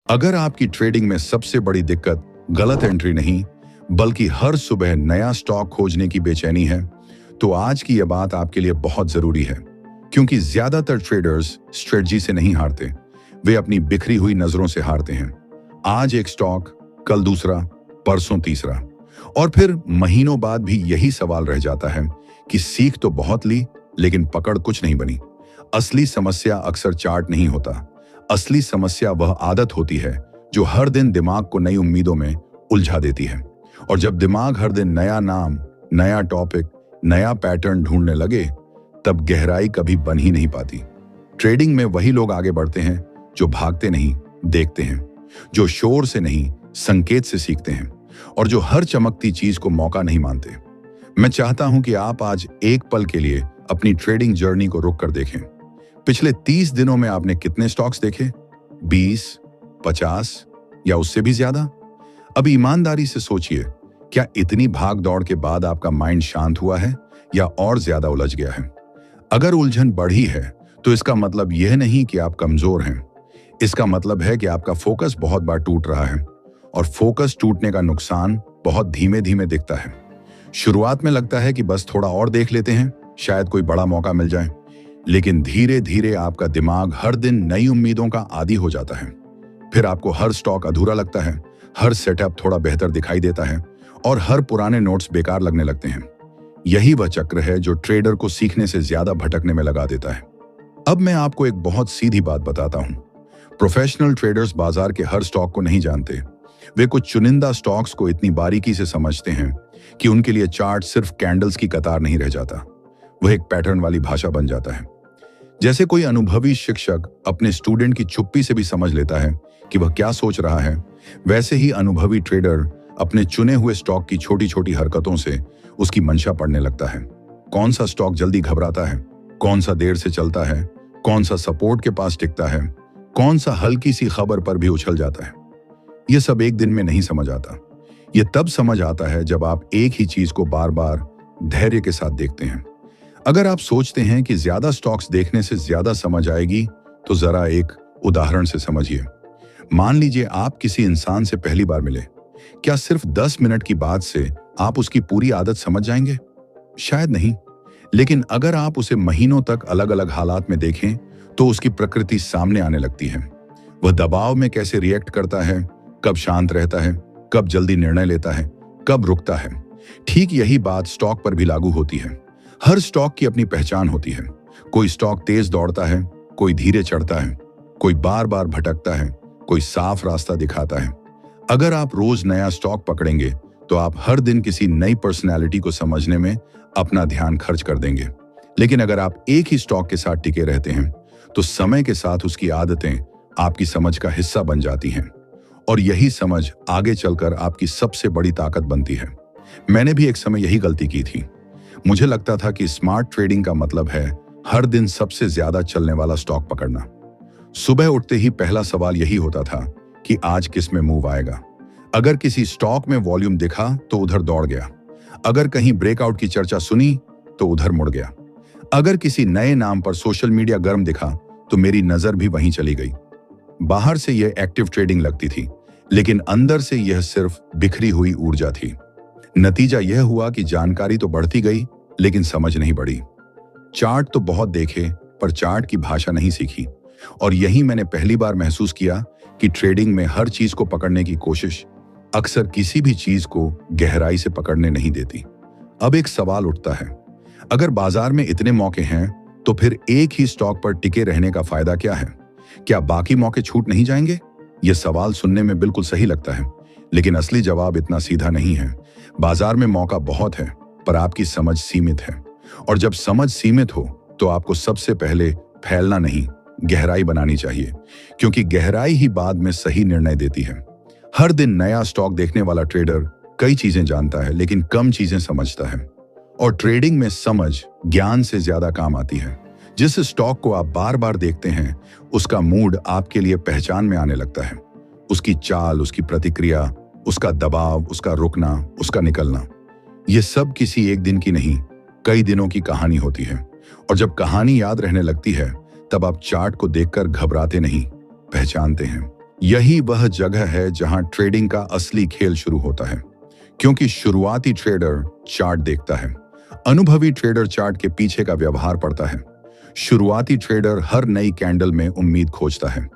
अगर आपकी ट्रेडिंग में सबसे बड़ी दिक्कत गलत एंट्री नहीं, बल्कि हर सुबह नया स्टॉक खोजने की बेचैनी है, तो आज की यह बात आपके लिए बहुत जरूरी है। क्योंकि ज्यादातर ट्रेडर्स स्ट्रेटजी से नहीं हारते, वे अपनी बिखरी हुई नजरों से हारते हैं। आज एक स्टॉक, कल दूसरा, परसों तीसरा, और फिर महीनों बाद भी यही सवाल रह जाता है कि सीख तो बहुत ली, लेकिन पकड़ कुछ नहीं बनी। असली समस्या अक्सर चार्ट नहीं होता। असली समस्या वह आदत होती है जो हर दिन दिमाग को नई उम्मीदों में उलझा देती है। और जब दिमाग हर दिन नया नाम, नया टॉपिक, नया पैटर्न ढूंढने लगे, तब गहराई कभी बन ही नहीं पाती। ट्रेडिंग में वही लोग आगे बढ़ते हैं जो भागते नहीं, देखते हैं, जो शोर से नहीं, संकेत से सीखते हैं, और जो हर चमकती चीज को मौका नहीं मानते। मैं चाहता हूं कि आप आज एक पल के लिए अपनी ट्रेडिंग जर्नी को रुक कर देखें। पिछले 30 दिनों में आपने कितने स्टॉक्स देखे? 20, 50 या उससे भी ज्यादा? अब ईमानदारी से सोचिए, क्या इतनी भाग दौड़ के बाद आपका माइंड शांत हुआ है या और ज्यादा उलझ गया है? अगर उलझन बढ़ी है तो इसका मतलब यह नहीं कि आप कमजोर हैं। इसका मतलब है कि आपका फोकस बहुत बार टूट रहा है, और फोकस टूटने का नुकसान बहुत धीमे धीमे दिखता है। शुरुआत में लगता है कि बस थोड़ा और देख लेते हैं, शायद कोई बड़ा मौका मिल जाए। लेकिन धीरे धीरे आपका दिमाग हर दिन नई उम्मीदों का आदी हो जाता है। फिर आपको हर स्टॉक अधूरा लगता है, हर सेटअप थोड़ा बेहतर दिखाई देता है, और हर पुराने नोट्स बेकार लगने लगते हैं। यही वह चक्र है जो ट्रेडर को सीखने से ज्यादा भटकने में लगा देता है। अब मैं आपको एक बहुत सीधी बात बताता हूं। प्रोफेशनल ट्रेडर्स बाजार के हर स्टॉक को नहीं जानते। वे कुछ चुनिंदा स्टॉक्स को इतनी बारीकी से समझते हैं कि उनके लिए चार्ट सिर्फ कैंडल्स की कतार नहीं रह जाता, वह एक पैटर्न वाली भाषा बन जाता है। जैसे कोई अनुभवी शिक्षक अपने स्टूडेंट की चुप्पी से भी समझ लेता है कि वह क्या सोच रहा है, वैसे ही अनुभवी ट्रेडर अपने चुने हुए स्टॉक की छोटी छोटी हरकतों से उसकी मंशा पढ़ने लगता है। कौन सा स्टॉक जल्दी घबराता है, कौन सा देर से चलता है, कौन सा सपोर्ट के पास टिकता है, कौन सा हल्की सी खबर पर भी उछल जाता है। यह सब एक दिन में नहीं समझ आता। यह तब समझ आता है जब आप एक ही चीज को बार बार धैर्य के साथ देखते हैं। अगर आप सोचते हैं कि ज्यादा स्टॉक्स देखने से ज्यादा समझ आएगी, तो जरा एक उदाहरण से समझिए। मान लीजिए आप किसी इंसान से पहली बार मिले। क्या सिर्फ 10 मिनट की बात से आप उसकी पूरी आदत समझ जाएंगे? शायद नहीं। लेकिन अगर आप उसे महीनों तक अलग अलग हालात में देखें, तो उसकी प्रकृति सामने आने लगती है। वह दबाव में कैसे रिएक्ट करता है, कब शांत रहता है, कब जल्दी निर्णय लेता है, कब रुकता है। ठीक यही बात स्टॉक पर भी लागू होती है। हर स्टॉक की अपनी पहचान होती है। कोई स्टॉक तेज दौड़ता है, कोई धीरे चढ़ता है, कोई बार बार भटकता है, कोई साफ रास्ता दिखाता है। अगर आप रोज नया स्टॉक पकड़ेंगे, तो आप हर दिन किसी नई पर्सनैलिटी को समझने में अपना ध्यान खर्च कर देंगे। लेकिन अगर आप एक ही स्टॉक के साथ टिके रहते हैं, तो समय के साथ उसकी आदतें आपकी समझ का हिस्सा बन जाती हैं, और यही समझ आगे चलकर आपकी सबसे बड़ी ताकत बनती है। मैंने भी एक समय यही गलती की थी। मुझे लगता था कि स्मार्ट ट्रेडिंग का मतलब है हर दिन सबसे ज्यादा चलने वाला स्टॉक पकड़ना। सुबह उठते ही पहला सवाल यही होता था कि आज किस में मूव आएगा। अगर किसी स्टॉक में वॉल्यूम दिखा तो उधर दौड़ गया, अगर कहीं ब्रेकआउट की चर्चा सुनी तो उधर मुड़ गया, अगर किसी नए नाम पर सोशल मीडिया गर्म दिखा तो मेरी नजर भी वहीं चली गई। बाहर से यह एक्टिव ट्रेडिंग लगती थी, लेकिन अंदर से यह सिर्फ बिखरी हुई ऊर्जा थी। नतीजा यह हुआ कि जानकारी तो बढ़ती गई, लेकिन समझ नहीं बढ़ी। चार्ट तो बहुत देखे, पर चार्ट की भाषा नहीं सीखी। और यही मैंने पहली बार महसूस किया कि ट्रेडिंग में हर चीज को पकड़ने की कोशिश अक्सर किसी भी चीज को गहराई से पकड़ने नहीं देती। अब एक सवाल उठता है, अगर बाजार में इतने मौके हैं, तो फिर एक ही स्टॉक पर टिके रहने का फायदा क्या है? क्या बाकी मौके छूट नहीं जाएंगे? यह सवाल सुनने में बिल्कुल सही लगता है, लेकिन असली जवाब इतना सीधा नहीं है। बाजार में मौका बहुत है, पर आपकी समझ सीमित है। और जब समझ सीमित हो, तो आपको सबसे पहले फैलना नहीं, गहराई बनानी चाहिए, क्योंकि गहराई ही बाद में सही निर्णय देती है। हर दिन नया स्टॉक देखने वाला ट्रेडर कई चीजें जानता है, लेकिन कम चीजें समझता है। और ट्रेडिंग में समझ ज्ञान से ज्यादा काम आती है। जिस स्टॉक को आप बार बार देखते हैं, उसका मूड आपके लिए पहचान में आने लगता है। उसकी चाल, उसकी प्रतिक्रिया, उसका दबाव, उसका रुकना, उसका निकलना, ये सब किसी एक दिन की नहीं, कई दिनों की कहानी होती है। और जब कहानी याद रहने लगती है, तब आप चार्ट को देखकर घबराते नहीं, पहचानते हैं। यही वह जगह है जहां ट्रेडिंग का असली खेल शुरू होता है, क्योंकि शुरुआती ट्रेडर चार्ट देखता है, अनुभवी ट्रेडर चार्ट के पीछे का व्यवहार पढ़ता है। शुरुआती ट्रेडर हर नई कैंडल में उम्मीद खोजता है,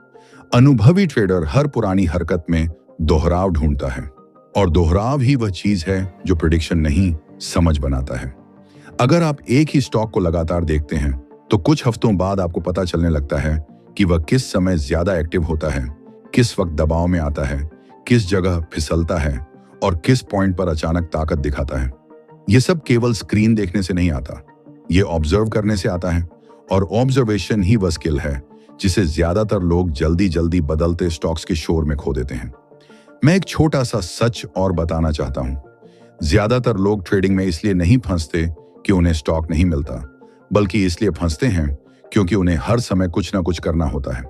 अनुभवी ट्रेडर हर पुरानी हरकत में दोहराव ढूंढता है, और दोहराव ही वह चीज है जो प्रेडिक्शन नहीं, समझ बनाता है। अगर आप एक ही स्टॉक को लगातार देखते हैं तो कुछ हफ्तों बाद आपको पता चलने लगता है कि वह किस समय ज्यादा एक्टिव होता है, किस वक्त दबाव में आता है, किस जगह फिसलता है और किस पॉइंट पर अचानक ताकत दिखाता है। यह सब केवल स्क्रीन देखने से नहीं आता, ये ऑब्जर्व करने से आता है, और ऑब्जर्वेशन ही वह स्किल है जिसे ज्यादातर लोग जल्दी जल्दी बदलते स्टॉक्स के शोर में खो देते हैं। मैं एक छोटा सा सच और बताना चाहता हूं। ज्यादातर लोग ट्रेडिंग में इसलिए नहीं फंसते कि उन्हें स्टॉक नहीं मिलता, बल्कि इसलिए फंसते हैं क्योंकि उन्हें हर समय कुछ ना कुछ करना होता है।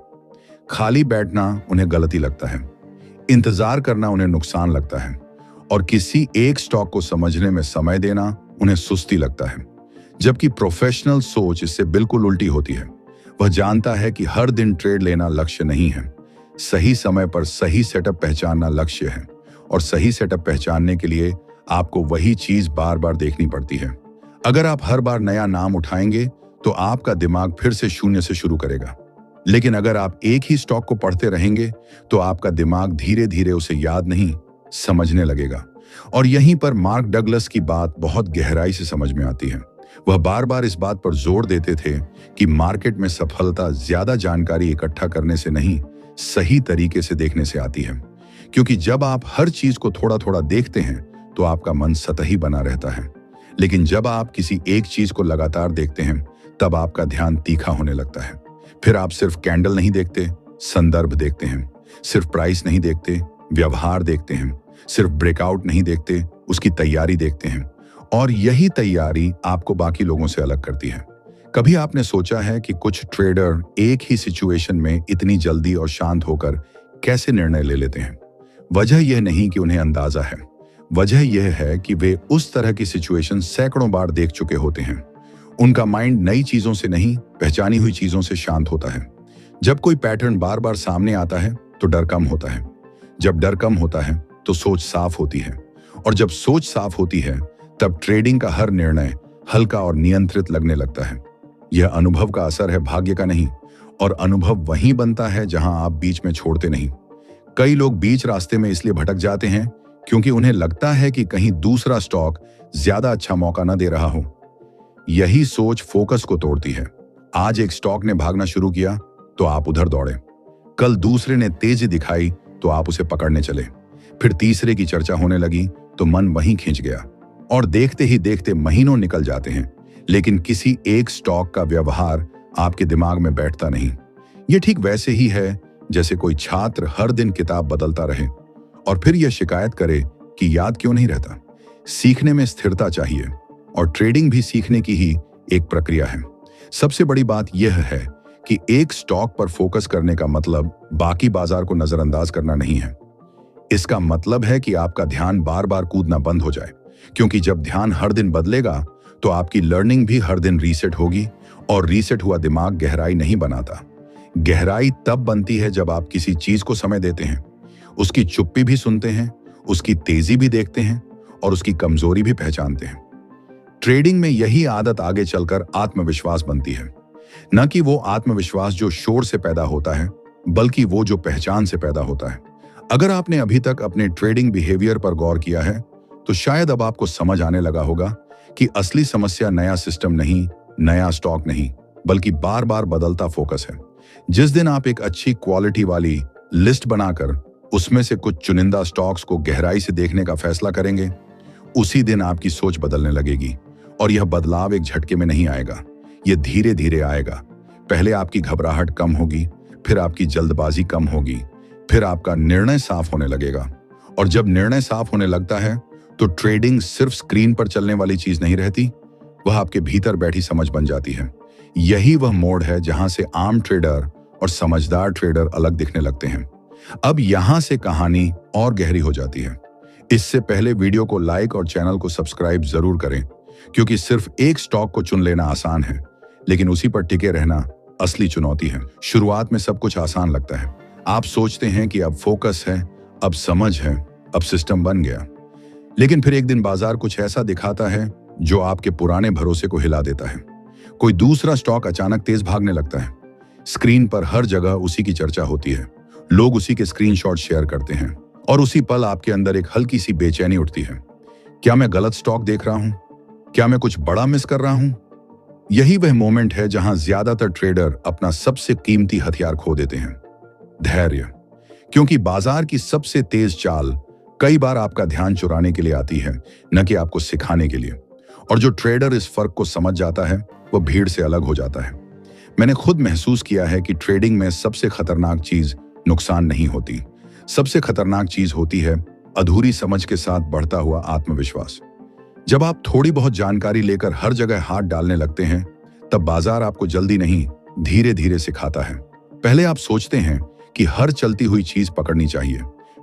खाली बैठना उन्हें गलती लगता है, इंतजार करना उन्हें नुकसान लगता है, और किसी एक स्टॉक को समझने में समय देना उन्हें सुस्ती लगता है। जबकि प्रोफेशनल सोच इससे बिल्कुल उल्टी होती है। वह जानता है कि हर दिन ट्रेड लेना लक्ष्य नहीं है, सही समय पर सही सेटअप पहचानना लक्ष्य है, और सही सेटअप पहचानने के लिए आपको वही चीज बार बार देखनी पड़ती है। अगर आप हर बार नया नाम उठाएंगे तो आपका दिमाग फिर से शून्य से शुरू करेगा, लेकिन अगर आप एक ही स्टॉक को पढ़ते रहेंगे तो आपका दिमाग धीरे धीरे उसे याद नहीं, समझने लगेगा। और यहीं पर मार्क डगलस की बात बहुत गहराई से समझ में आती है। वह बार बार इस बात पर जोर देते थे कि मार्केट में सफलता ज्यादा जानकारी इकट्ठा करने से नहीं, सही तरीके से देखने से आती है। क्योंकि जब आप हर चीज को थोड़ा थोड़ा देखते हैं तो आपका मन सतही बना रहता है, लेकिन जब आप किसी एक चीज को लगातार देखते हैं तब आपका ध्यान तीखा होने लगता है। फिर आप सिर्फ कैंडल नहीं देखते, संदर्भ देखते हैं। सिर्फ प्राइस नहीं देखते, व्यवहार देखते हैं। सिर्फ ब्रेकआउट नहीं देखते, उसकी तैयारी देखते हैं। और यही तैयारी आपको बाकी लोगों से अलग करती है। कभी आपने सोचा है कि कुछ ट्रेडर एक ही सिचुएशन में इतनी जल्दी और शांत होकर कैसे निर्णय ले लेते हैं? वजह यह नहीं कि उन्हें अंदाजा है, वजह यह है कि वे उस तरह की सिचुएशन सैकड़ों बार देख चुके होते हैं। उनका माइंड नई चीजों से नहीं, पहचानी हुई चीजों से शांत होता है। जब कोई पैटर्न बार बार सामने आता है तो डर कम होता है। जब डर कम होता है तो सोच साफ होती है, और जब सोच साफ होती है तब ट्रेडिंग का हर निर्णय हल्का और नियंत्रित लगने लगता है। यह अनुभव का असर है, भाग्य का नहीं। और अनुभव वहीं बनता है जहां आप बीच में छोड़ते नहीं। कई लोग बीच रास्ते में इसलिए भटक जाते हैं क्योंकि उन्हें लगता है कि कहीं दूसरा स्टॉक ज्यादा अच्छा मौका न दे रहा हो। यही सोच फोकस को तोड़ती है। आज एक स्टॉक ने भागना शुरू किया तो आप उधर दौड़े, कल दूसरे ने तेजी दिखाई तो आप उसे पकड़ने चले, फिर तीसरे की चर्चा होने लगी तो मन वहीं खिंच गया, और देखते ही देखते महीनों निकल जाते हैं, लेकिन किसी एक स्टॉक का व्यवहार आपके दिमाग में बैठता नहीं। यह ठीक वैसे ही है जैसे कोई छात्र हर दिन किताब बदलता रहे और फिर यह शिकायत करे कि याद क्यों नहीं रहता। सीखने में स्थिरता चाहिए, और ट्रेडिंग भी सीखने की ही एक प्रक्रिया है। सबसे बड़ी बात यह है कि एक स्टॉक पर फोकस करने का मतलब बाकी बाजार को नजरअंदाज करना नहीं है। इसका मतलब है कि आपका ध्यान बार बार कूदना बंद हो जाए, क्योंकि जब ध्यान हर दिन बदलेगा तो आपकी लर्निंग भी हर दिन रीसेट होगी, और रीसेट हुआ दिमाग गहराई नहीं बनाता। गहराई तब बनती है जब आप किसी चीज को समय देते हैं, उसकी चुप्पी भी सुनते हैं, उसकी तेजी भी देखते हैं, और उसकी कमजोरी भी पहचानते हैं। ट्रेडिंग में यही आदत आगे चलकर आत्मविश्वास बनती है। न कि वो आत्मविश्वास जो शोर से पैदा होता है, बल्कि वो जो पहचान से पैदा होता है। अगर आपने अभी तक अपने ट्रेडिंग बिहेवियर पर गौर किया है तो शायद अब आपको समझ आने लगा होगा कि असली समस्या नया सिस्टम नहीं, नया स्टॉक नहीं, बल्कि बार बार बदलता फोकस है। जिस दिन आप एक अच्छी क्वालिटी वाली लिस्ट बनाकर उसमें से कुछ चुनिंदा स्टॉक्स को गहराई से देखने का फैसला करेंगे, उसी दिन आपकी सोच बदलने लगेगी। और यह बदलाव एक झटके में नहीं आएगा, यह धीरे धीरे आएगा। पहले आपकी घबराहट कम होगी, फिर आपकी जल्दबाजी कम होगी, फिर आपका निर्णय साफ होने लगेगा। और जब निर्णय साफ होने लगता है तो ट्रेडिंग सिर्फ स्क्रीन पर चलने वाली चीज नहीं रहती, वह आपके भीतर बैठी समझ बन जाती है। यही वह मोड़ है जहां से आम ट्रेडर और समझदार ट्रेडर अलग दिखने लगते हैं। अब यहां से कहानी और गहरी हो जाती है। इससे पहले वीडियो को लाइक और चैनल को सब्सक्राइब जरूर करें, क्योंकि सिर्फ एक स्टॉक को चुन लेना आसान है, लेकिन उसी पर टिके रहना असली चुनौती है। शुरुआत में सब कुछ आसान लगता है। आप सोचते हैं कि अब फोकस है, अब समझ है, अब सिस्टम बन गया। लेकिन फिर एक दिन बाजार कुछ ऐसा दिखाता है जो आपके पुराने भरोसे को हिला देता है। कोई दूसरा स्टॉक अचानक तेज भागने लगता है। स्क्रीन पर हर जगह उसी की चर्चा होती है, लोग उसी के स्क्रीनशॉट शेयर करते हैं और उसी पल आपके अंदर एक हल्की सी बेचैनी उठती है। क्या मैं गलत स्टॉक देख रहा हूं? क्या मैं कुछ बड़ा मिस कर रहा हूं? यही वह मोमेंट है जहां ज्यादातर ट्रेडर अपना सबसे कीमती हथियार खो देते हैं, धैर्य। क्योंकि बाजार की सबसे तेज चाल कई बार आपका ध्यान चुराने के लिए आती है, न कि आपको सिखाने के लिए। और जो ट्रेडर इस फर्क को समझ जाता है वो भीड़ से अलग हो जाता है। मैंने खुद महसूस किया है कि ट्रेडिंग में सबसे खतरनाक चीज नुकसान नहीं होती, सबसे खतरनाक चीज होती है अधूरी समझ के साथ बढ़ता हुआ आत्मविश्वास। जब आप थोड़ी बहुत जानकारी लेकर हर जगह हाथ डालने लगते हैं, तब बाजार आपको जल्दी नहीं, धीरे धीरे सिखाता है। पहले आप सोचते हैं कि हर चलती हुई चीज पकड़नी चाहिए,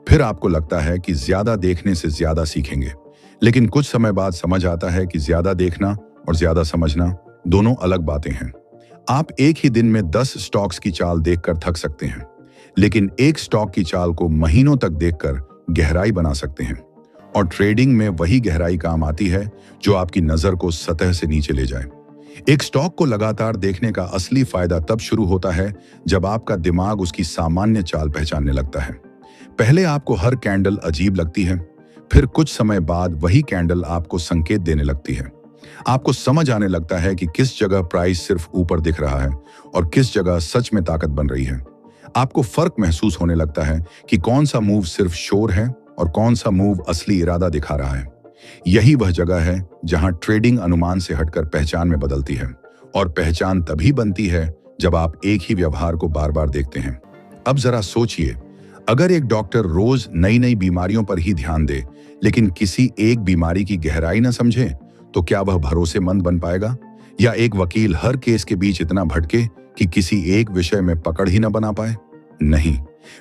फिर आपको लगता है कि ज्यादा देखने से ज्यादा सीखेंगे। लेकिन कुछ समय बाद समझ आता है कि ज्यादा देखना और ज्यादा समझना दोनों अलग बातें हैं। आप एक ही दिन में 10 स्टॉक्स की चाल देखकर थक सकते हैं, लेकिन एक स्टॉक की चाल को महीनों तक देखकर गहराई बना सकते हैं। और ट्रेडिंग में वही गहराई काम आती है जो आपकी नजर को सतह से नीचे ले जाए। एक स्टॉक को लगातार देखने का असली फायदा तब शुरू होता है जब आपका दिमाग उसकी सामान्य चाल पहचानने लगता है। पहले आपको हर कैंडल अजीब लगती है, फिर कुछ समय बाद वही कैंडल आपको संकेत देने लगती है। आपको समझ आने लगता है कि किस जगह प्राइस सिर्फ ऊपर दिख रहा है और किस जगह सच में ताकत बन रही है। आपको फर्क महसूस होने लगता है कि कौन सा मूव सिर्फ शोर है और कौन सा मूव असली इरादा दिखा रहा है। यही वह जगह है जहां ट्रेडिंग अनुमान से हटकर पहचान में बदलती है। और पहचान तभी बनती है जब आप एक ही व्यवहार को बार बार देखते हैं। अब जरा सोचिए, अगर एक डॉक्टर रोज नई नई बीमारियों पर ही ध्यान दे लेकिन किसी एक बीमारी की गहराई न समझे, तो क्या वह भरोसेमंद बन पाएगा? या एक वकील हर केस के बीच इतना भटके कि किसी एक विषय में पकड़ ही न बना पाए? नहीं,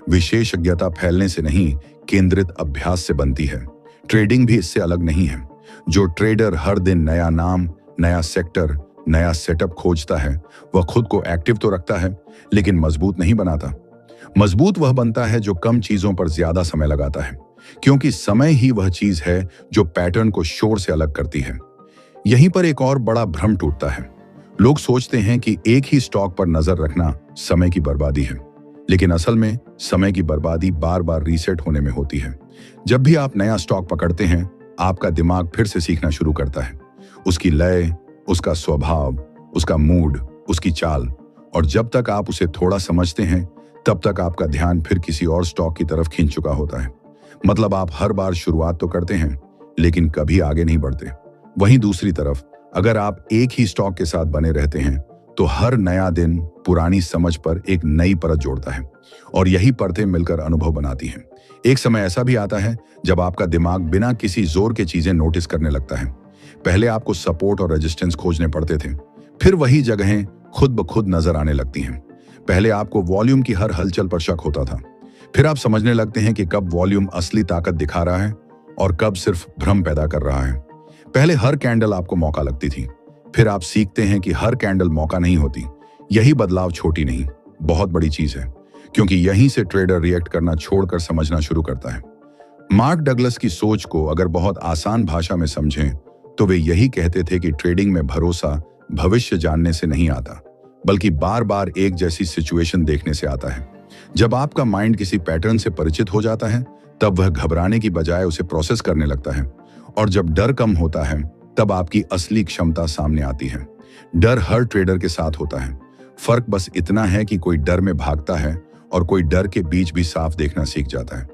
विशेषज्ञता फैलने से नहीं, केंद्रित अभ्यास से बनती है। ट्रेडिंग भी इससे अलग नहीं है। जो ट्रेडर हर दिन नया नाम, नया सेक्टर, नया सेटअप खोजता है, वह खुद को एक्टिव तो रखता है लेकिन मजबूत नहीं बनाता। मजबूत वह बनता है जो कम चीजों पर ज्यादा समय लगाता है, क्योंकि समय ही वह चीज है जो पैटर्न को शोर से अलग करती है। यहीं पर एक और बड़ा भ्रम टूटता है। लोग सोचते हैं कि एक ही स्टॉक पर नजर रखना समय की बर्बादी है, लेकिन असल में समय की बर्बादी बार बार रीसेट होने में होती है। जब भी आप नया स्टॉक पकड़ते हैं, आपका दिमाग फिर से सीखना शुरू करता है, उसकी लय, उसका स्वभाव, उसका मूड, उसकी चाल। और जब तक आप उसे थोड़ा समझते हैं, तब तक आपका ध्यान फिर किसी और स्टॉक की तरफ खींच चुका होता है। मतलब आप हर बार शुरुआत तो करते हैं, लेकिन कभी आगे नहीं बढ़ते। वहीं दूसरी तरफ, अगर आप एक ही स्टॉक के साथ बने रहते हैं, तो हर नया दिन पुरानी समझ पर एक नई परत जोड़ता है और यही परतें मिलकर अनुभव बनाती हैं। एक समय ऐसा भी आता है जब आपका दिमाग बिना किसी जोर के चीजें नोटिस करने लगता है। पहले आपको सपोर्ट और रेजिस्टेंस खोजने पड़ते थे, फिर वही जगहें खुद ब खुद नजर आने लगती हैं। पहले आपको वॉल्यूम की हर हलचल पर शक होता था, फिर आप समझने लगते हैं कि कब वॉल्यूम असली ताकत दिखा रहा है और कब सिर्फ भ्रम पैदा कर रहा है। पहले हर कैंडल आपको मौका लगती थी, फिर आप सीखते हैं कि हर कैंडल मौका नहीं होती। यही बदलाव छोटी नहीं, बहुत बड़ी चीज है, क्योंकि यहीं से ट्रेडर रिएक्ट करना छोड़कर समझना शुरू करता है। मार्क डगलस की सोच को अगर बहुत आसान भाषा में समझें, तो वे यही कहते थे कि ट्रेडिंग में भरोसा भविष्य जानने से नहीं आता, बल्कि बार बार एक जैसी सिचुएशन देखने से आता है। जब आपका माइंड किसी पैटर्न से परिचित हो जाता है, तब वह घबराने की बजाय उसे प्रोसेस करने लगता है। और जब डर कम होता है, तब आपकी असली क्षमता सामने आती है। डर हर ट्रेडर के साथ होता है, फर्क बस इतना है कि कोई डर में भागता है और कोई डर के बीच भी साफ देखना सीख जाता है।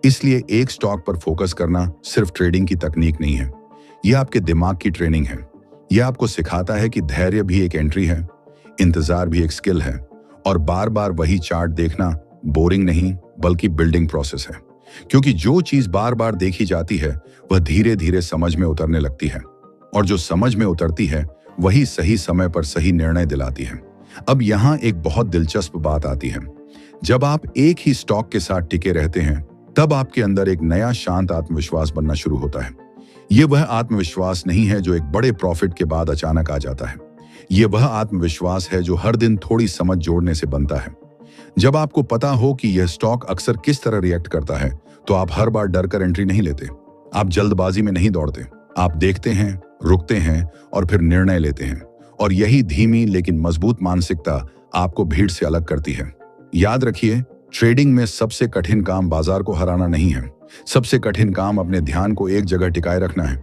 इसलिए एक स्टॉक पर फोकस करना सिर्फ ट्रेडिंग की तकनीक नहीं है, यह आपके दिमाग की ट्रेनिंग है। यह आपको सिखाता है कि धैर्य भी एक एंट्री है, इंतजार भी एक स्किल है, और बार बार वही चार्ट देखना बोरिंग नहीं बल्कि बिल्डिंग प्रोसेस है। क्योंकि जो चीज बार बार देखी जाती है, वह धीरे धीरे समझ में उतरने लगती है, और जो समझ में उतरती है वही सही समय पर सही निर्णय दिलाती है। अब यहाँ एक बहुत दिलचस्प बात आती है। जब आप एक ही स्टॉक के साथ टिके रहते हैं, तब आपके अंदर एक नया शांत आत्मविश्वास बनना शुरू होता है। ये वह आत्मविश्वास नहीं है जो एक बड़े प्रॉफिट के बाद अचानक आ जाता है। ये वह आत्मविश्वास है जो हर दिन थोड़ी समझ जोड़ने से बनता है। जब आपको पता हो कि यह स्टॉक अक्सर किस तरह रिएक्ट करता है, तो आप हर बार डर कर एंट्री नहीं लेते। आप जल्दबाजी में नहीं दौड़ते। आप देखते हैं, रुकते हैं और फिर निर्णय लेते हैं। और यही धीमी लेकिन मजबूत मानसिकता आपको भीड़ से अलग करती है। याद रखिए, ट्रेडिंग में सबसे कठिन काम बाजार को हराना नहीं है। सबसे कठिन काम अपने ध्यान को एक जगह टिकाए रखना है,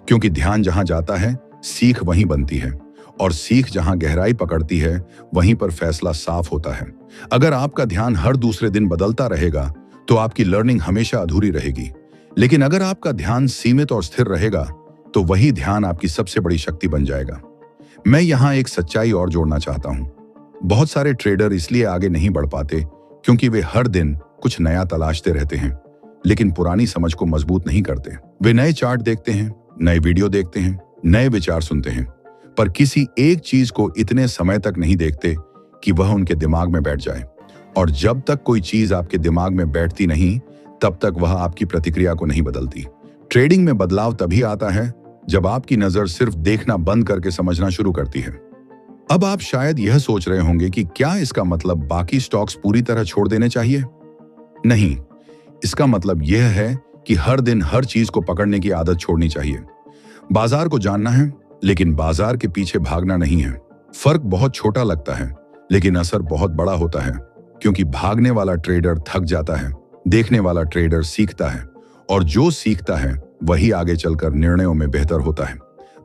क्योंकि ध्यान जहां जाता है, सीख वहीं बनती है, और सीख जहां गहराई पकड़ती है, वहीं पर फैसला साफ होता है। अगर आपका ध्यान हर दूसरे दिन बदलता रहेगा, तो आपकी लर्निंग हमेशा अधूरी रहेगी। लेकिन अगर आपका ध्यान सीमित और स्थिर रहेगा, तो वही ध्यान आपकी सबसे बड़ी शक्ति बन जाएगा। मैं यहाँ एक सच्चाई और जोड़ना चाहता हूँ। बहुत सारे ट्रेडर इसलिए आगे नहीं बढ़ पाते क्योंकि वे हर दिन कुछ नया तलाशते रहते हैं, लेकिन पुरानी समझ को मजबूत नहीं करते। वे नए चार्ट देखते हैं, नए वीडियो देखते हैं, नए विचार सुनते हैं, पर किसी एक चीज को इतने समय तक नहीं देखते कि वह उनके दिमाग में बैठ जाए। और जब तक कोई चीज आपके दिमाग में बैठती नहीं, तब तक वह आपकी प्रतिक्रिया को नहीं बदलती। ट्रेडिंग में बदलाव तभी आता है जब आपकी नजर सिर्फ देखना बंद करके समझना शुरू करती है। अब आप शायद यह सोच रहे होंगे कि क्या इसका मतलब बाकी स्टॉक्स पूरी तरह छोड़ देने चाहिए? नहीं, इसका मतलब यह है कि हर दिन हर चीज को पकड़ने की आदत छोड़नी चाहिए। बाजार को जानना है, लेकिन बाजार के पीछे भागना नहीं है। फर्क बहुत छोटा लगता है, लेकिन असर बहुत बड़ा होता है, क्योंकि भागने वाला ट्रेडर थक जाता है, देखने वाला ट्रेडर सीखता है, और जो सीखता है वही आगे चलकर निर्णयों में बेहतर होता है।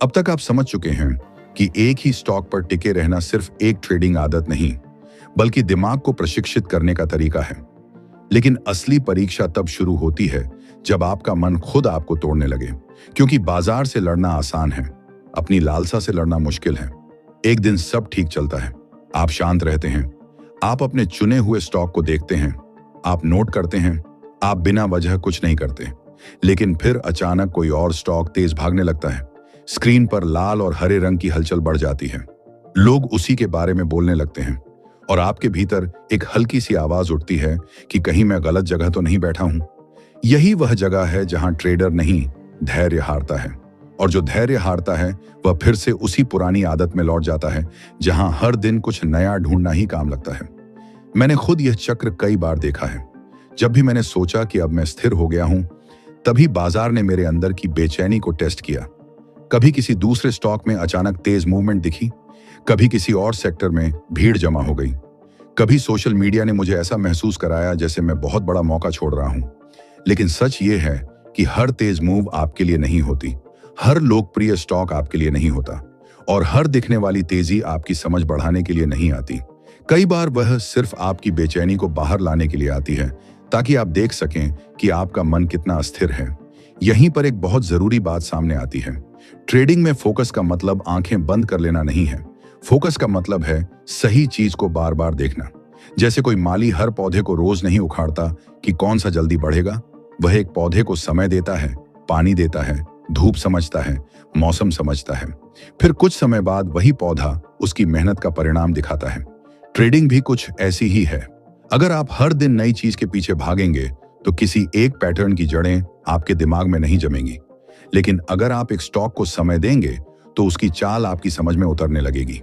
अब तक आप समझ चुके हैं कि एक ही स्टॉक पर टिके रहना सिर्फ एक ट्रेडिंग आदत नहीं, बल्कि दिमाग को प्रशिक्षित करने का तरीका है। लेकिन असली परीक्षा तब शुरू होती है जब आपका मन खुद आपको तोड़ने लगे, क्योंकि बाजार से लड़ना आसान है, अपनी लालसा से लड़ना मुश्किल है। एक दिन सब ठीक चलता है, आप शांत रहते हैं, आप अपने चुने हुए स्टॉक को देखते हैं, आप नोट करते हैं, आप बिना वजह कुछ नहीं करते। लेकिन फिर अचानक कोई और स्टॉक तेज भागने लगता है। स्क्रीन पर लाल और हरे रंग की हलचल बढ़ जाती है, लोग उसी के बारे में बोलने लगते हैं, और आपके भीतर एक हल्की सी आवाज उठती है कि कहीं मैं गलत जगह तो नहीं बैठा हूं। यही वह जगह है जहां ट्रेडर नहीं, धैर्य हारता है, और जो धैर्य हारता है वह फिर से उसी पुरानी आदत में लौट जाता है, जहां हर दिन कुछ नया ढूंढना ही काम लगता है। मैंने खुद यह चक्र कई बार देखा है। जब भी मैंने सोचा कि अब मैं स्थिर हो गया हूं, तभी बाजार ने मेरे अंदर की बेचैनी को टेस्ट किया। कभी किसी दूसरे स्टॉक में अचानक तेज मूवमेंट दिखी, कभी किसी और सेक्टर में भीड़ जमा हो गई, कभी सोशल मीडिया ने मुझे ऐसा महसूस कराया जैसे मैं बहुत बड़ा मौका छोड़ रहा हूं। लेकिन सच ये है कि हर तेज मूव आपके लिए नहीं होती, हर लोकप्रिय स्टॉक आपके लिए नहीं होता, और हर दिखने वाली तेजी आपकी समझ बढ़ाने के लिए नहीं आती। कई बार वह सिर्फ आपकी बेचैनी को बाहर लाने के लिए आती है, ताकि आप देख सकें कि आपका मन कितना अस्थिर है। यहीं पर एक बहुत जरूरी बात सामने आती है। ट्रेडिंग में फोकस का मतलब आंखें बंद कर लेना नहीं है। फोकस का मतलब है सही चीज को बार बार देखना। जैसे कोई माली हर पौधे को रोज नहीं उखाड़ता कि कौन सा जल्दी बढ़ेगा। वह एक पौधे को समय देता है, पानी देता है, धूप समझता है, मौसम समझता है। फिर कुछ समय बाद वही पौधा उसकी मेहनत का परिणाम दिखाता है। ट्रेडिंग भी कुछ ऐसी ही है। अगर आप हर दिन नई चीज के पीछे भागेंगे, तो किसी एक पैटर्न की जड़ें आपके दिमाग में नहीं जमेंगी। लेकिन अगर आप एक स्टॉक को समय देंगे, तो उसकी चाल आपकी समझ में उतरने लगेगी।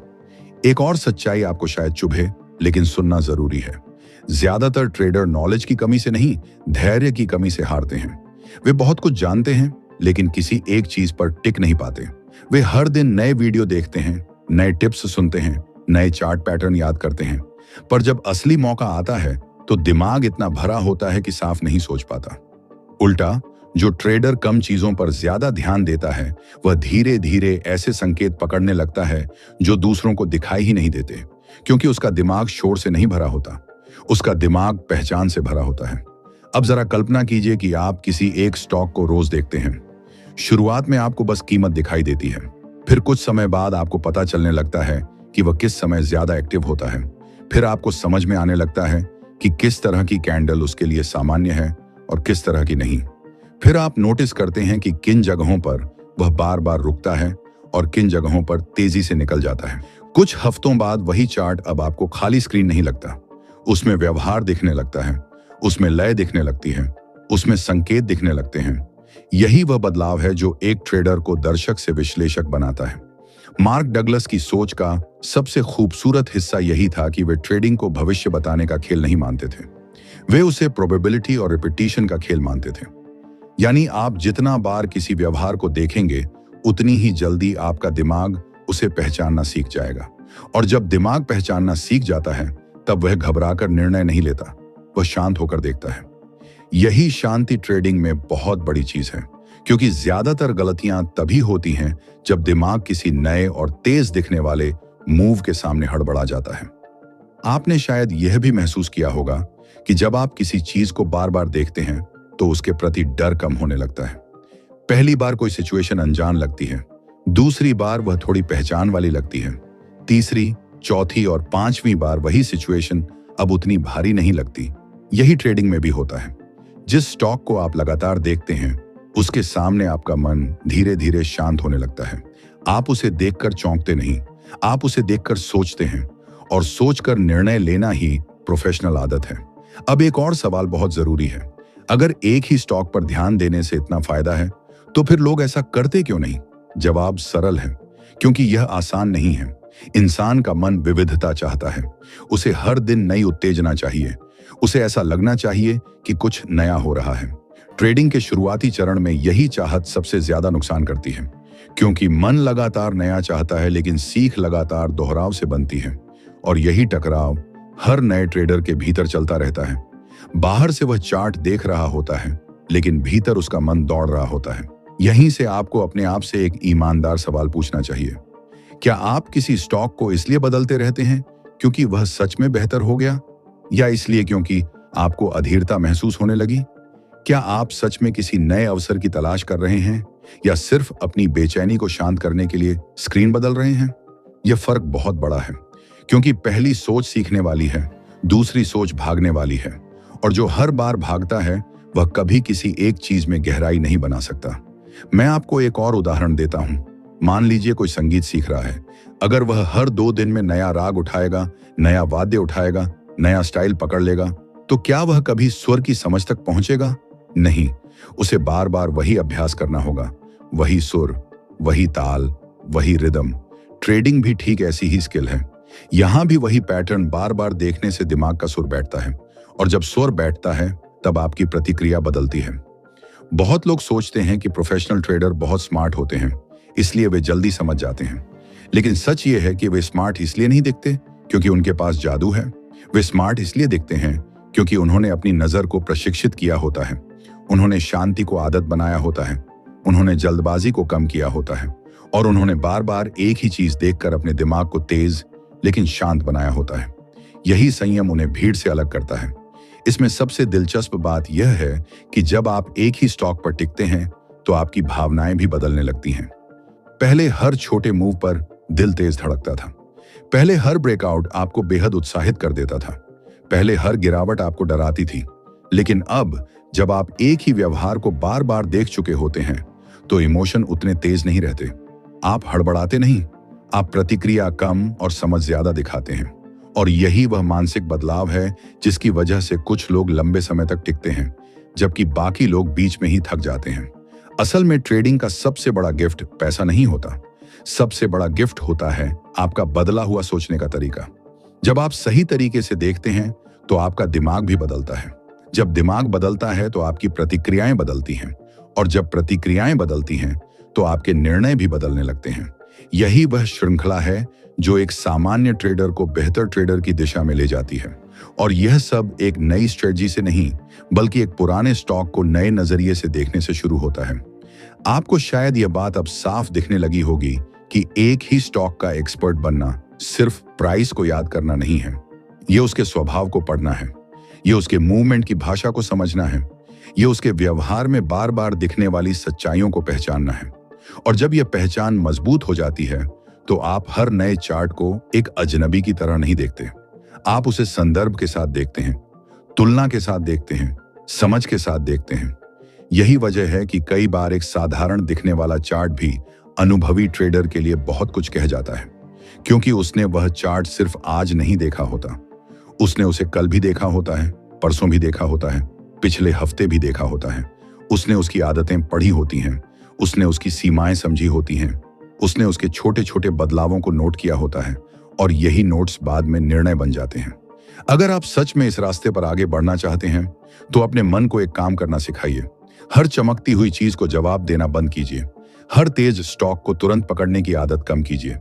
एक और सच्चाई आपको शायद चुभे, लेकिन सुनना जरूरी है। ज्यादातर ट्रेडर नॉलेज की कमी से नहीं, धैर्य की कमी से हारते हैं। वे बहुत कुछ जानते हैं, लेकिन किसी एक चीज पर टिक नहीं पाते। वे हर दिन नए वीडियो देखते हैं, नए टिप्स सुनते हैं, नए चार्ट पैटर्न याद करते हैं, पर जब असली मौका आता है, तो दिमाग इतना भरा होता है कि साफ नहीं सोच पाता। उल्टा, जो ट्रेडर कम चीजों पर ज्यादा ध्यान देता है, वह धीरे धीरे ऐसे संकेत पकड़ने लगता है जो दूसरों को दिखाई ही नहीं देते, क्योंकि उसका दिमाग शोर से नहीं भरा होता, उसका दिमाग पहचान से भरा होता है। अब जरा कल्पना कीजिए कि आप किसी एक स्टॉक को रोज देखते हैं। शुरुआत में आपको बस कीमत दिखाई देती है, फिर कुछ समय बाद आपको पता चलने लगता है कि वह किस समय ज्यादा एक्टिव होता है। फिर आपको समझ में आने लगता है कि किस तरह की कैंडल उसके लिए सामान्य है और किस तरह की नहीं। फिर आप नोटिस करते हैं कि किन जगहों पर वह बार बार रुकता है और किन जगहों पर तेजी से निकल जाता है। कुछ हफ्तों बाद वही चार्ट अब आपको खाली स्क्रीन नहीं लगता, उसमें व्यवहार दिखने लगता है, उसमें लय दिखने लगती है, उसमें संकेत दिखने लगते हैं। यही वह बदलाव है जो एक ट्रेडर को दर्शक से विश्लेषक बनाता है। मार्क डगलस की सोच का सबसे खूबसूरत हिस्सा यही था कि वे ट्रेडिंग को भविष्य बताने का खेल नहीं मानते थे। वे उसे प्रोबेबिलिटी और रिपीटिशन का खेल मानते थे। यानी आप जितना बार किसी व्यवहार को देखेंगे, उतनी ही जल्दी आपका दिमाग उसे पहचानना सीख जाएगा। और जब दिमाग पहचानना सीख जाता है, तब वह घबराकर निर्णय नहीं लेता, वह शांत होकर देखता है। यही शांति ट्रेडिंग में बहुत बड़ी चीज है, क्योंकि ज्यादातर गलतियां तभी होती हैं जब दिमाग किसी नए और तेज दिखने वाले मूव के सामने हड़बड़ा जाता है। आपने शायद यह भी महसूस किया होगा कि जब आप किसी चीज को बार बार देखते हैं तो उसके प्रति डर कम होने लगता है। पहली बार कोई सिचुएशन अनजान लगती है, दूसरी बार वह थोड़ी पहचान वाली लगती है, तीसरी, चौथी और पांचवी बार वही सिचुएशन अब उतनी भारी नहीं लगती। यही ट्रेडिंग में भी होता है। जिस स्टॉक को आप लगातार देखते हैं, उसके सामने आपका मन धीरे धीरे शांत होने लगता है। आप उसे देखकर चौंकते नहीं, आप उसे देखकर सोचते हैं, और सोचकर निर्णय लेना ही प्रोफेशनल आदत है। अब एक और सवाल बहुत जरूरी है। अगर एक ही स्टॉक पर ध्यान देने से इतना फायदा है, तो फिर लोग ऐसा करते क्यों नहीं? जवाब सरल है, क्योंकि यह आसान नहीं है। इंसान का मन विविधता चाहता है। उसे हर दिन नई उत्तेजना चाहिए। उसे ऐसा लगना चाहिए कि कुछ नया हो रहा है। ट्रेडिंग के शुरुआती चरण में यही चाहत सबसे ज्यादा नुकसान करती है, क्योंकि मन लगातार नया चाहता है, लेकिन सीख लगातार दोहराव से बनती है। और यही टकराव हर नए ट्रेडर के भीतर चलता रहता है। बाहर से वह चार्ट देख रहा होता है, लेकिन भीतर उसका मन दौड़ रहा होता है। यहीं से आपको अपने आप से एक ईमानदार सवाल पूछना चाहिए। क्या आप किसी स्टॉक को इसलिए बदलते रहते हैं क्योंकि वह सच में बेहतर हो गया, या इसलिए क्योंकि आपको अधीरता महसूस होने लगी? क्या आप सच में किसी नए अवसर की तलाश कर रहे हैं, या सिर्फ अपनी बेचैनी को शांत करने के लिए स्क्रीन बदल रहे हैं? यह फर्क बहुत बड़ा है, क्योंकि पहली सोच सीखने वाली है, दूसरी सोच भागने वाली है। और जो हर बार भागता है, वह कभी किसी एक चीज में गहराई नहीं बना सकता। मैं आपको एक और उदाहरण देता हूं। मान लीजिए कोई संगीत सीख रहा है। अगर वह हर 2 दिन में नया राग उठाएगा, नया वाद्य उठाएगा, नया स्टाइल पकड़ लेगा, तो क्या वह कभी स्वर की समझ तक पहुंचेगा? नहीं। उसे बार बार वही अभ्यास करना होगा, वही सुर, वही ताल, वही रिदम। ट्रेडिंग भी ठीक ऐसी ही स्किल है। यहां भी वही पैटर्न बार बार देखने से दिमाग का सुर बैठता है, और जब सुर बैठता है, तब आपकी प्रतिक्रिया बदलती है। बहुत लोग सोचते हैं कि प्रोफेशनल ट्रेडर बहुत स्मार्ट होते हैं, इसलिए वे जल्दी समझ जाते हैं। लेकिन सच ये है कि वे स्मार्ट इसलिए नहीं दिखते क्योंकि उनके पास जादू है। वे स्मार्ट इसलिए दिखते हैं क्योंकि उन्होंने अपनी नजर को प्रशिक्षित किया होता है, उन्होंने शांति को आदत बनाया होता है, उन्होंने जल्दबाजी को कम किया होता है, और उन्होंने बार बार एक ही चीज देखकर अपने दिमाग को तेज लेकिन शांत बनाया होता है। यही संयम उन्हें भीड़ से अलग करता है। इसमें सबसे दिलचस्प बात यह है कि जब आप एक ही स्टॉक पर टिकते हैं, तो आपकी भावनाएं भी बदलने लगती हैं। पहले हर छोटे मूव पर दिल तेज धड़कता था। पहले हर ब्रेकआउट आपको बेहद उत्साहित कर देता था। पहले हर गिरावट आपको डराती थी। लेकिन अब जब आप एक ही व्यवहार को बार बार देख चुके होते हैं, तो इमोशन उतने तेज नहीं रहते। आप हड़बड़ाते नहीं, आप प्रतिक्रिया कम और समझ ज्यादा दिखाते हैं। और यही वह मानसिक बदलाव है जिसकी वजह से कुछ लोग लंबे समय तक टिकते हैं, जबकि बाकी लोग बीच में ही थक जाते हैं। असल में ट्रेडिंग का सबसे बड़ा गिफ्ट पैसा नहीं होता। सबसे बड़ा गिफ्ट होता है आपका बदला हुआ सोचने का तरीका। जब आप सही तरीके से देखते हैं, तो आपका दिमाग भी बदलता है। जब दिमाग बदलता है, तो आपकी प्रतिक्रियाएं बदलती हैं, और जब प्रतिक्रियाएं बदलती हैं, तो आपके निर्णय भी बदलने लगते हैं। यही वह श्रृंखला है जो एक सामान्य ट्रेडर को बेहतर ट्रेडर की दिशा में ले जाती है। और यह सब एक नई स्ट्रेटजी से नहीं, बल्कि एक पुराने स्टॉक को नए नजरिए से देखने से शुरू होता है। आपको शायद यह बात अब साफ दिखने लगी होगी कि एक ही स्टॉक का एक्सपर्ट बनना सिर्फ प्राइस को याद करना नहीं है। यह उसके स्वभाव को पढ़ना है, यह उसके मूवमेंट की भाषा को समझना है, यह उसके व्यवहार में बार बार दिखने वाली सच्चाइयों को पहचानना है। और जब यह पहचान मजबूत हो जाती है, तो आप हर नए चार्ट को एक अजनबी की तरह नहीं देखते। आप उसे संदर्भ के साथ देखते हैं, तुलना के साथ देखते हैं, समझ के साथ देखते हैं। यही वजह है कि कई बार एक साधारण दिखने वाला चार्ट भी अनुभवी ट्रेडर के लिए बहुत कुछ कह जाता है, क्योंकि उसने वह चार्ट सिर्फ आज नहीं देखा होता। उसने उसे कल भी देखा होता है, परसों भी देखा होता है, पिछले हफ्ते भी देखा होता है। उसने उसकी आदतें पढ़ी होती हैं, उसने उसकी सीमाएं समझी होती हैं। उसने उसके छोटे छोटे बदलावों को नोट किया होता है और यही नोट्स बाद में निर्णय बन जाते हैं। अगर आप सच में इस रास्ते पर आगे बढ़ना चाहते हैं तो अपने मन को एक काम करना सिखाइए। हर चमकती हुई चीज को जवाब देना बंद कीजिए। हर तेज स्टॉक को तुरंत पकड़ने की आदत कम कीजिए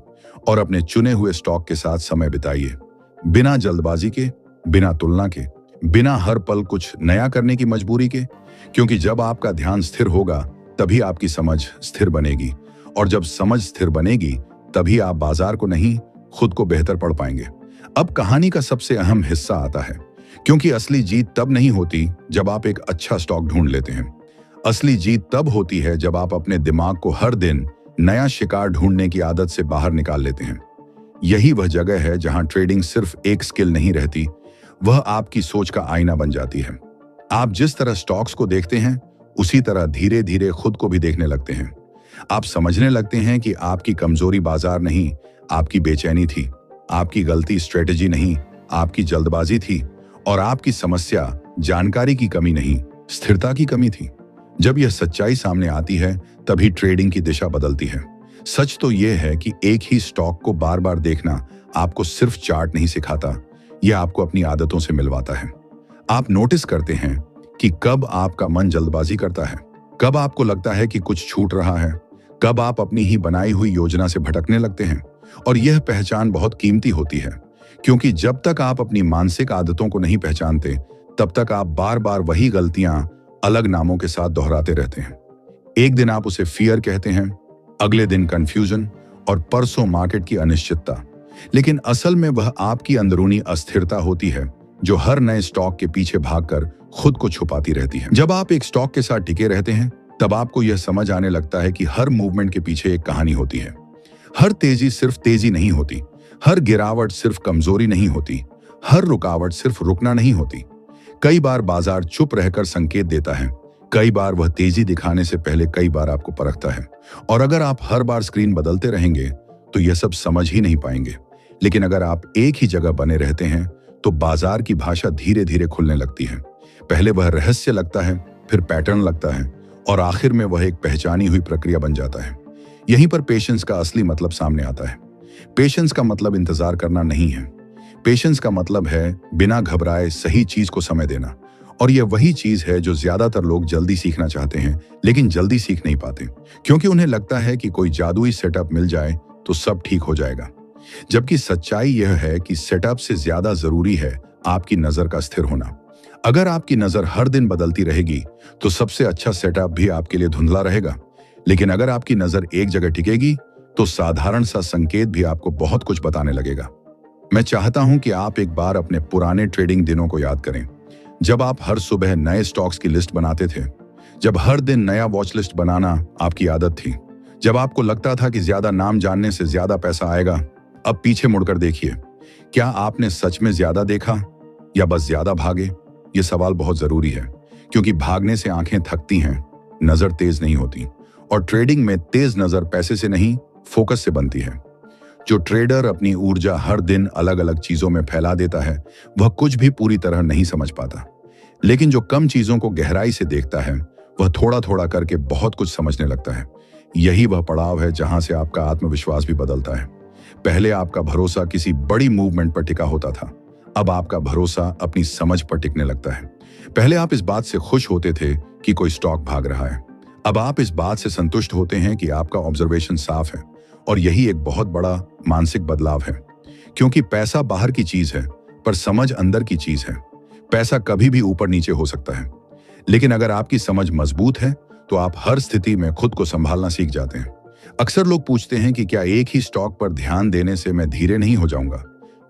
और अपने चुने हुए स्टॉक के साथ समय बिताइए, बिना जल्दबाजी के, बिना तुलना के, बिना हर पल कुछ नया करने की मजबूरी के। क्योंकि जब आपका ध्यान स्थिर होगा तभी आपकी समझ स्थिर बनेगी, और जब समझ स्थिर बनेगी तभी आप बाजार को नहीं, खुद को बेहतर पढ़ पाएंगे। अब कहानी का सबसे अहम हिस्सा आता है, क्योंकि असली जीत तब नहीं होती जब आप एक अच्छा स्टॉक ढूंढ लेते हैं। असली जीत तब होती है जब आप अपने दिमाग को हर दिन नया शिकार ढूंढने की आदत से बाहर निकाल लेते हैं। यही वह जगह है जहां ट्रेडिंग सिर्फ एक स्किल नहीं रहती, वह आपकी सोच का आईना बन जाती है। आप जिस तरह स्टॉक्स को देखते हैं उसी तरह धीरे धीरे खुद को भी देखने लगते हैं। आप समझने लगते हैं कि आपकी कमजोरी बाजार नहीं, आपकी बेचैनी थी। आपकी गलती स्ट्रेटेजी नहीं, आपकी जल्दबाजी थी। और आपकी समस्या जानकारी की कमी नहीं, स्थिरता की कमी थी। जब यह सच्चाई सामने आती है तभी ट्रेडिंग की दिशा बदलती है। सच तो यह है कि एक ही स्टॉक को बार बार देखना आपको सिर्फ चार्ट नहीं सिखाता, यह आपको अपनी आदतों से मिलवाता है। आप नोटिस करते हैं कि कब आपका मन जल्दबाजी करता है, कब आपको लगता है कि कुछ छूट रहा है, कब आप अपनी ही बनाई हुई योजना से भटकने लगते हैं। और यह पहचान बहुत कीमती होती है, क्योंकि जब तक आप अपनी मानसिक आदतों को नहीं पहचानते तब तक आप बार बार वही गलतियां अलग नामों के साथ दोहराते रहते हैं। एक दिन आप उसे फियर कहते हैं, अगले दिन कंफ्यूजन और परसों मार्केट की अनिश्चितता। लेकिन असल में वह आपकी अंदरूनी अस्थिरता होती है जो हर नए स्टॉक के पीछे भागकर खुद को छुपाती रहती है। जब आप एक स्टॉक के साथ टिके रहते हैं तब आपको यह समझ आने लगता है कि हर मूवमेंट के पीछे एक कहानी होती है। हर तेजी सिर्फ तेजी नहीं होती, हर गिरावट सिर्फ कमजोरी नहीं होती, हर रुकावट सिर्फ रुकना नहीं होती। कई बार बाजार चुप रहकर संकेत देता है, कई बार वह तेजी दिखाने से पहले कई बार आपको परखता है। और अगर आप हर बार स्क्रीन बदलते रहेंगे तो यह सब समझ ही नहीं पाएंगे। लेकिन अगर आप एक ही जगह बने रहते हैं तो बाजार की भाषा धीरे धीरे खुलने लगती है। पहले वह रहस्य लगता है, फिर पैटर्न लगता है, और आखिर में वह एक पहचानी हुई प्रक्रिया बन जाता है। यहीं पर पेशेंस का असली मतलब सामने आता है। पेशेंस का मतलब इंतजार करना नहीं है। पेशेंस का मतलब है बिना घबराए सही चीज को समय देना। और यह वही चीज है जो ज्यादातर लोग जल्दी सीखना चाहते हैं लेकिन जल्दी सीख नहीं पाते, क्योंकि उन्हें लगता है कि कोई जादुई सेटअप मिल जाए तो सब ठीक हो जाएगा। जबकि सच्चाई यह है कि सेटअप से ज्यादा जरूरी है आपकी नजर का स्थिर होना। अगर आपकी नजर हर दिन बदलती रहेगी तो सबसे अच्छा सेटअप भी आपके लिए धुंधला रहेगा। लेकिन अगर आपकी नजर एक जगह टिकेगी तो साधारण सा संकेत भी आपको बहुत कुछ बताने लगेगा। मैं चाहता हूं कि आप एक बार अपने पुराने ट्रेडिंग दिनों को याद करें, जब आप हर सुबह नए स्टॉक्स की लिस्ट बनाते थे, जब हर दिन नया वॉच लिस्ट बनाना आपकी आदत थी, जब आपको लगता था कि ज्यादा नाम जानने से ज्यादा पैसा आएगा। अब पीछे मुड़कर देखिए, क्या आपने सच में ज्यादा देखा या बस ज्यादा भागे? ये सवाल बहुत जरूरी है, क्योंकि भागने से आंखें थकती हैं, नजर तेज नहीं होती। और ट्रेडिंग में तेज नजर पैसे से नहीं, फोकस से बनती है। जो ट्रेडर अपनी ऊर्जा हर दिन अलग अलग चीजों में फैला देता है वह कुछ भी पूरी तरह नहीं समझ पाता। लेकिन जो कम चीजों को गहराई से देखता है वह थोड़ा थोड़ा करके बहुत कुछ समझने लगता है। यही वह पड़ाव है जहां से आपका आत्मविश्वास भी बदलता है। पहले आपका भरोसा किसी बड़ी मूवमेंट पर टिका होता था, अब आपका भरोसा अपनी समझ पर टिकने लगता है। पहले आप इस बात से खुश होते थे कि कोई स्टॉक भाग रहा है, अब आप इस बात से संतुष्ट होते हैं कि आपका ऑब्जर्वेशन साफ है। और यही एक बहुत बड़ा मानसिक बदलाव है, क्योंकि पैसा बाहर की चीज है पर समझ अंदर की चीज है। पैसा कभी भी ऊपर नीचे हो सकता है, लेकिन अगर आपकी समझ मजबूत है तो आप हर स्थिति में खुद को संभालना सीख जाते हैं। अक्सर लोग पूछते हैं कि क्या एक ही स्टॉक पर ध्यान देने से मैं धीरे नहीं हो जाऊंगा?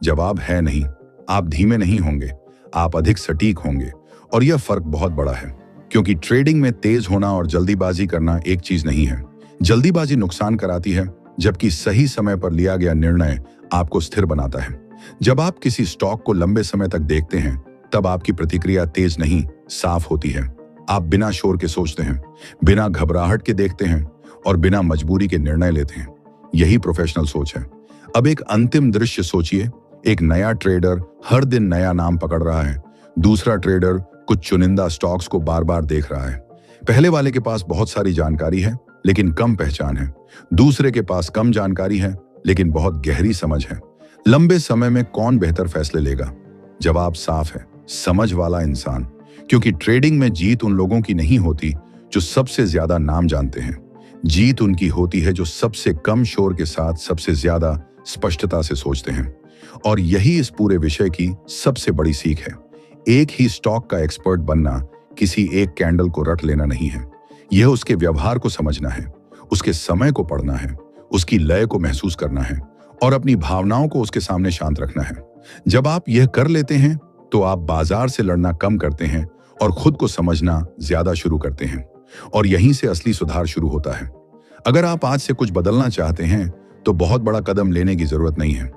जवाब है नहीं। आप धीमे नहीं होंगे, आप अधिक सटीक होंगे। और यह फर्क बहुत बड़ा है, क्योंकि ट्रेडिंग में तेज होना और जल्दीबाजी करना एक चीज नहीं है। जल्दीबाजी नुकसान कराती है, जबकि सही समय पर लिया गया निर्णय आपको स्थिर बनाता है। जब आप किसी स्टॉक को लंबे समय तक देखते हैं तब आपकी प्रतिक्रिया तेज नहीं, साफ होती है। आप बिना शोर के सोचते हैं, बिना घबराहट के देखते हैं और बिना मजबूरी के निर्णय लेते हैं। यही प्रोफेशनल सोच है। अब एक अंतिम दृश्य सोचिए, एक नया ट्रेडर हर दिन नया नाम पकड़ रहा है, दूसरा ट्रेडर कुछ चुनिंदा स्टॉक्स को बार बार देख रहा है। पहले वाले के पास बहुत सारी जानकारी है, लेकिन कम पहचान है। दूसरे के पास कम जानकारी है, लेकिन बहुत गहरी समझ है। लंबे समय में कौन बेहतर फैसले लेगा? जवाब साफ है, समझ वाला इंसान। क्योंकि ट्रेडिंग में जीत उन लोगों की नहीं होती जो सबसे ज्यादा नाम जानते हैं। जीत उनकी होती है जो सबसे कम शोर के साथ सबसे ज्यादा स्पष्टता से सोचते हैं। और यही इस पूरे विषय की सबसे बड़ी सीख है। एक ही स्टॉक का एक्सपर्ट बनना किसी एक कैंडल को रट लेना नहीं है। यह उसके व्यवहार को समझना है, उसके समय को पढ़ना है, उसकी लय को महसूस करना है और अपनी भावनाओं को उसके सामने शांत रखना है। जब आप यह कर लेते हैं तो आप बाजार से लड़ना कम करते हैं और खुद को समझना ज्यादा शुरू करते हैं। और यहीं से असली सुधार शुरू होता है। अगर आप आज से कुछ बदलना चाहते हैं तो बहुत बड़ा कदम लेने की जरूरत नहीं है।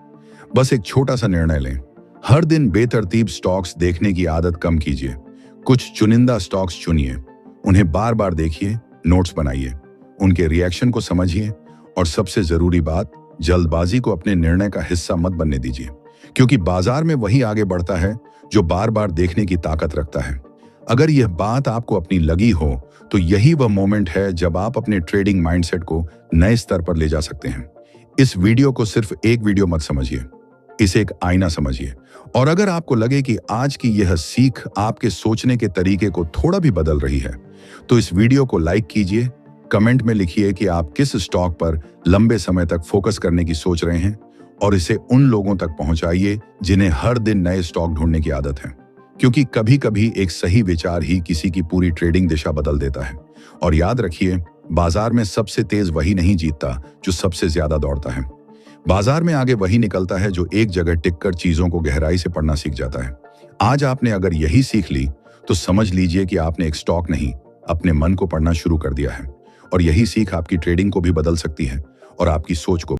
बस एक छोटा सा निर्णय लें। हर दिन बेतरतीब स्टॉक्स देखने की आदत कम कीजिए। कुछ चुनिंदा स्टॉक्स चुनिए, उन्हें बार बार देखिए, नोट्स बनाइए, उनके रिएक्शन को समझिए और सबसे जरूरी बात, जल्दबाजी को अपने निर्णय का हिस्सा मत बनने दीजिए। क्योंकि बाजार में वही आगे बढ़ता है जो बार बार देखने की ताकत रखता है। अगर यह बात आपको अपनी लगी हो तो यही वह मोमेंट है जब आप अपने ट्रेडिंग माइंडसेट को नए स्तर पर ले जा सकते हैं। इस वीडियो को सिर्फ एक वीडियो मत समझिए, इसे एक आईना समझिए। और अगर आपको लगे कि आज की यह सीख आपके सोचने के तरीके को थोड़ा भी बदल रही है तो इस वीडियो को लाइक कीजिए, कमेंट में लिखिए कि आप किस स्टॉक पर लंबे समय तक फोकस करने की सोच रहे हैं और इसे उन लोगों तक पहुंचाइए जिन्हें हर दिन नए स्टॉक ढूंढने की आदत है। क्योंकि कभी कभी एक सही विचार ही किसी की पूरी ट्रेडिंग दिशा बदल देता है। और याद रखिए, बाजार में सबसे तेज वही नहीं जीतता जो सबसे ज्यादा दौड़ता है। बाजार में आगे वही निकलता है जो एक जगह टिककर चीजों को गहराई से पढ़ना सीख जाता है। आज आपने अगर यही सीख ली तो समझ लीजिए कि आपने एक स्टॉक नहीं, अपने मन को पढ़ना शुरू कर दिया है। और यही सीख आपकी ट्रेडिंग को भी बदल सकती है और आपकी सोच को